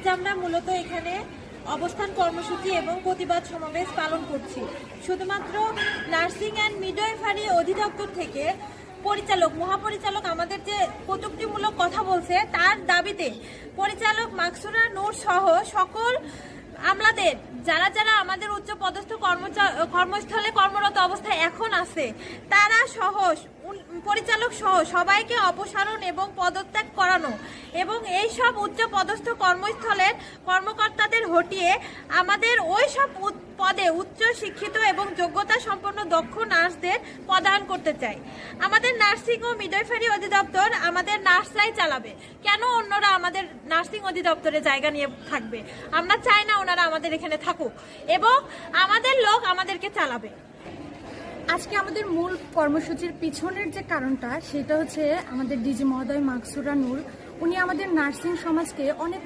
আজ আমরা মূলত এখানে অবস্থান কর্মসূচি এবং প্রতিবাদ সমাবেশ পালন করছি। শুধুমাত্র নার্সিং অ্যান্ড মিডওয়াইফারি অধিদপ্তর থেকে মহাপরিচালক আমাদের যে কটূক্তিমূলক কথা বলছে তার দাবিতে পরিচালক মাকসুরা নূর সহ সকল আমলাদের যারা আমাদের উচ্চ পদস্থ কর্মস্থলে কর্মরত অবস্থায় এখন আছে তারা সহ পরিচালক সহ সবাইকে অপসারণ এবং পদত্যাগ করানো এবং এই সব উচ্চ পদস্থ কর্মস্থলের কর্মকর্তাদের হটিয়ে আমাদের ওই সব পদে উচ্চ শিক্ষিত এবং যোগ্যতা সম্পন্ন দক্ষ নার্সদের পদায়ন করতে চাই। আমাদের নার্সিং ও মিডওয়াইফারি অধিদপ্তর আমাদের নার্সরাই চালাবে, কেন অন্যরা আমাদের নার্সিং অধিদপ্তরে জায়গা নিয়ে থাকবে? আমরা চাই না ওনারা আমাদের এখানে থাকুক এবং আমাদের লোক আমাদেরকে চালাবে। আজকে আমাদের মূল কর্মসূচির পিছনের যে কারণটা সেটা হচ্ছে আমাদের ডিজি মহোদয় মাকসুরা নূর, উনি আমাদের নার্সিং সমাজকে অনেক